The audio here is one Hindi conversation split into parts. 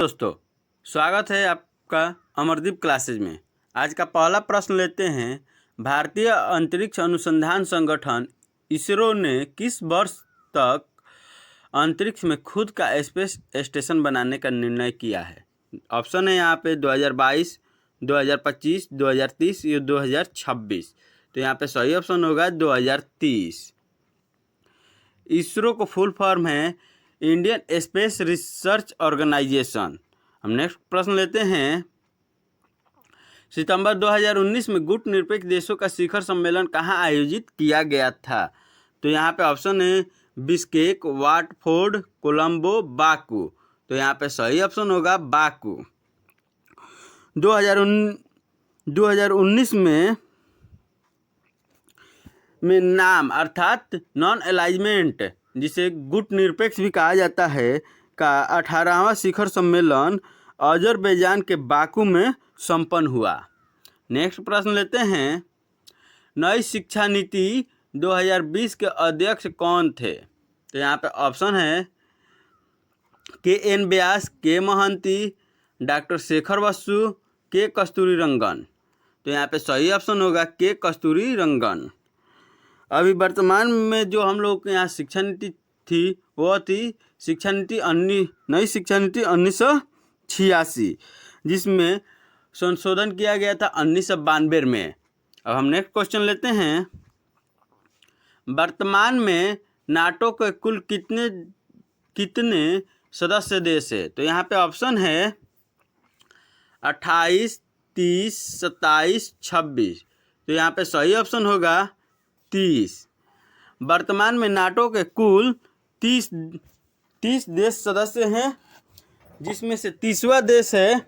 दोस्तों, स्वागत है आपका अमरदीप क्लासेज में। आज का पहला प्रश्न लेते हैं। भारतीय अंतरिक्ष अनुसंधान संगठन इसरो ने किस वर्ष तक अंतरिक्ष में खुद का स्पेस स्टेशन बनाने का निर्णय किया है? ऑप्शन है यहाँ पे 2022, 2025, 2030 या 2026। तो यहाँ पे सही ऑप्शन होगा 2030। इसरो को फुल फॉर्म है इंडियन स्पेस रिसर्च ऑर्गेनाइजेशन। हम नेक्स्ट प्रश्न लेते हैं। सितंबर 2019 में गुट निरपेक्ष देशों का शिखर सम्मेलन कहाँ आयोजित किया गया था? तो यहाँ पे ऑप्शन है बिश्केक, वाटफोर्ड, कोलंबो, बाकू। तो यहाँ पे सही ऑप्शन होगा बाकू। 2019 में नाम अर्थात नॉन अलाइनमेंट, जिसे गुट निरपेक्ष भी कहा जाता है, का 18वां शिखर सम्मेलन अजरबैजान के बाकू में संपन्न हुआ। नेक्स्ट प्रश्न लेते हैं। नई शिक्षा नीति 2020 के अध्यक्ष कौन थे? तो यहाँ पे ऑप्शन है KN व्यास, के महंती, डॉक्टर शेखर बसु, के कस्तूरी रंगन। तो यहाँ पे सही ऑप्शन होगा के कस्तूरी रंगन। अभी वर्तमान में जो हम लोग के यहाँ शिक्षा नीति थी वो थी नई शिक्षा नीति 1986, जिसमें संशोधन किया गया था 1992 में। अब हम नेक्स्ट क्वेश्चन लेते हैं। वर्तमान में नाटो के कुल कितने सदस्य देश है? तो यहाँ पे ऑप्शन है 28, 30, 27, 26। तो यहाँ पे सही ऑप्शन होगा 30। वर्तमान में नाटो के कुल 30 देश सदस्य हैं, जिसमें से 30वां देश है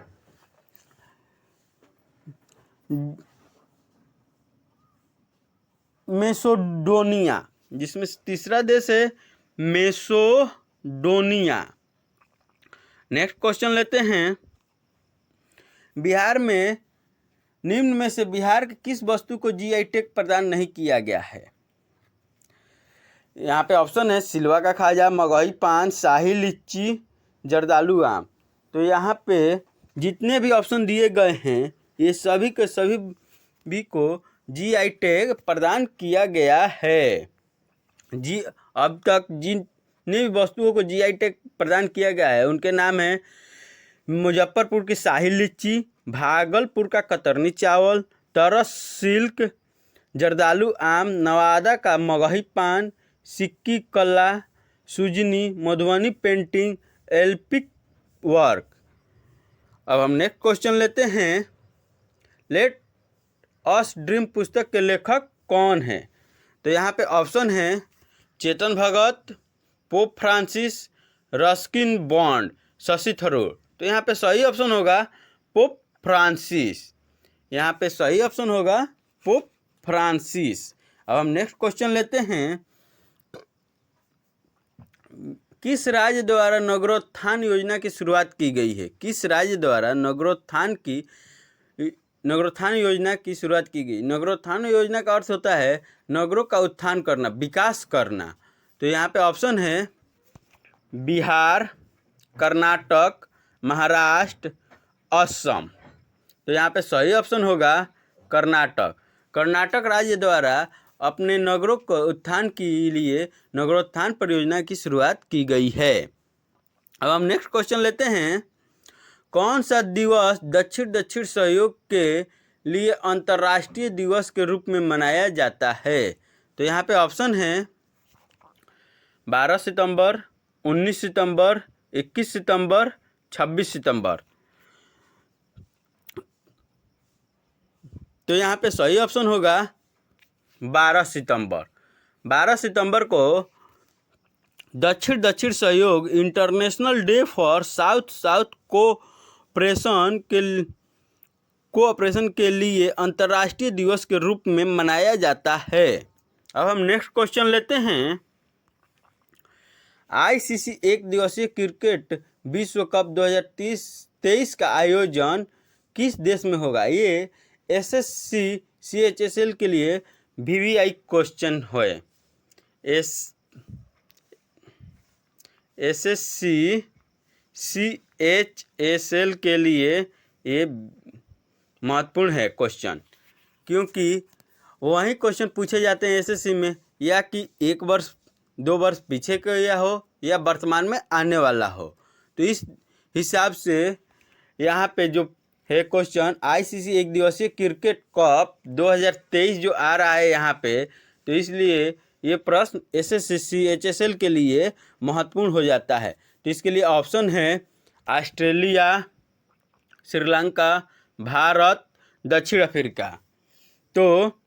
मेसोडोनिया, जिसमें से तीसरा देश है मेसोडोनिया। नेक्स्ट क्वेश्चन लेते हैं। बिहार में निम्न में से बिहार की किस वस्तु को GI टैग प्रदान नहीं किया गया है? यहाँ पे ऑप्शन है सिलवा का खाजा, मगही पान, शाही लीची, जर्दालू आम। तो यहाँ पे जितने भी ऑप्शन दिए गए हैं ये सभी के सभी भी को GI टैग प्रदान किया गया है। अब तक जितने भी वस्तुओं को GI टैग प्रदान किया गया है उनके नाम है मुजफ्फरपुर की शाही लीची, भागलपुर का कतरनी चावल, तरस सिल्क, जर्दालू आम, नवादा का मगही पान, सिक्की कला, सुजनी, मधुबनी पेंटिंग, एल्पिक वर्क। अब हम नेक्स्ट क्वेश्चन लेते हैं। लेट अस ड्रीम पुस्तक के लेखक कौन है? तो यहाँ पे ऑप्शन है Chetan Bhagat, Pope Francis, Ruskin Bond, Shashi Tharoor. तो यहाँ पे सही ऑप्शन होगा पोप फ्रांसिस। यहाँ पे सही ऑप्शन होगा पोप फ्रांसिस। अब हम नेक्स्ट क्वेश्चन लेते हैं। किस राज्य द्वारा नगरोत्थान योजना की शुरुआत की गई है? किस राज्य द्वारा नगरोत्थान योजना की शुरुआत की गई? नगरोत्थान योजना का अर्थ होता है नगरों का उत्थान करना, विकास करना। तो यहाँ पे ऑप्शन है बिहार, कर्नाटक, महाराष्ट्र, असम। तो यहाँ पे सही ऑप्शन होगा कर्नाटक। कर्नाटक राज्य द्वारा अपने नगरों को उत्थान के लिए नगरोत्थान परियोजना की शुरुआत की गई है। अब हम नेक्स्ट क्वेश्चन लेते हैं। कौन सा दिवस दक्षिण सहयोग के लिए अंतर्राष्ट्रीय दिवस के रूप में मनाया जाता है? तो यहाँ पे ऑप्शन है 12 सितंबर, 19 सितंबर, 21 सितंबर, 26 सितंबर। तो यहाँ पे सही ऑप्शन होगा 12 सितंबर। 12 सितंबर को दक्षिण सहयोग international day for south cooperation के लिए अंतर्राष्ट्रीय दिवस के रूप में मनाया जाता है। अब हम नेक्स्ट क्वेश्चन लेते हैं। ICC एक दिवसीय क्रिकेट विश्व कप 2023 का आयोजन किस देश में होगा? ये SSC CHSL के लिए VVI क्वेश्चन है। SSC HSL के लिए ये महत्वपूर्ण है क्वेश्चन, क्योंकि वही क्वेश्चन पूछे जाते हैं एसएससी में, या कि 1 वर्ष 2 वर्ष पीछे का या हो या वर्तमान में आने वाला हो। तो इस हिसाब से यहाँ पे जो है क्वेश्चन, आईसीसी एक दिवसीय क्रिकेट कप 2023 जो आ रहा है यहाँ पे, तो इसलिए ये प्रश्न एसएससी HSL के लिए महत्वपूर्ण हो जाता है। तो इसके लिए ऑप्शन है ऑस्ट्रेलिया, श्रीलंका, भारत, दक्षिण अफ्रीका। तो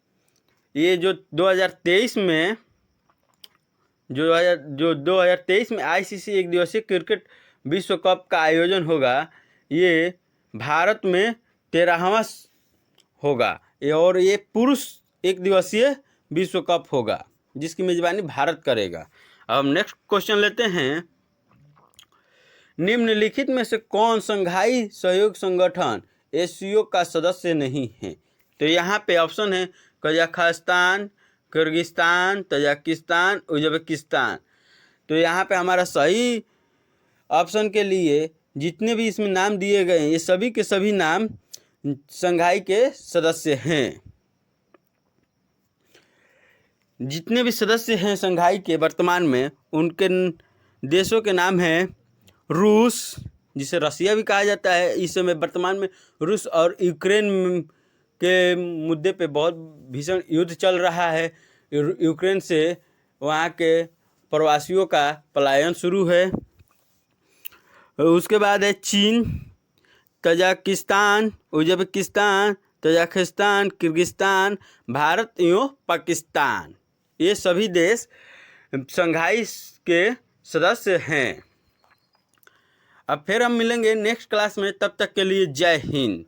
ये जो 2023 में 2023 में आईसीसी एक दिवसीय क्रिकेट विश्व कप का आयोजन होगा, ये भारत में 13वां होगा, और ये पुरुष एक दिवसीय विश्व कप होगा जिसकी मेजबानी भारत करेगा। अब नेक्स्ट क्वेश्चन लेते हैं, निम्नलिखित में से कौन संघाई सहयोग संगठन एससीओ का सदस्य नहीं है? तो यहाँ पे ऑप्शन है कजाकिस्तान, किर्गिस्तान, तजाकिस्तान, उज्बेकिस्तान। तो यहाँ पे हमारा सही ऑप्शन के लिए जितने भी इसमें नाम दिए गए हैं, ये सभी के सभी नाम संघाई के सदस्य हैं। जितने भी सदस्य हैं संघाई के वर्तमान में, उनके देशों के नाम हैं रूस, जिसे रसिया भी कहा जाता है। इस समय वर्तमान में रूस और यूक्रेन के मुद्दे पे बहुत भीषण युद्ध चल रहा है। यूक्रेन से वहाँ के प्रवासियों का पलायन शुरू है। उसके बाद है चीन, Tajikistan, Uzbekistan, Tajikistan, Kyrgyzstan, Bharat एवं पाकिस्तान। ये सभी देश संघाई के सदस्य हैं। अब फिर हम मिलेंगे नेक्स्ट क्लास में, तब तक के लिए जय हिंद।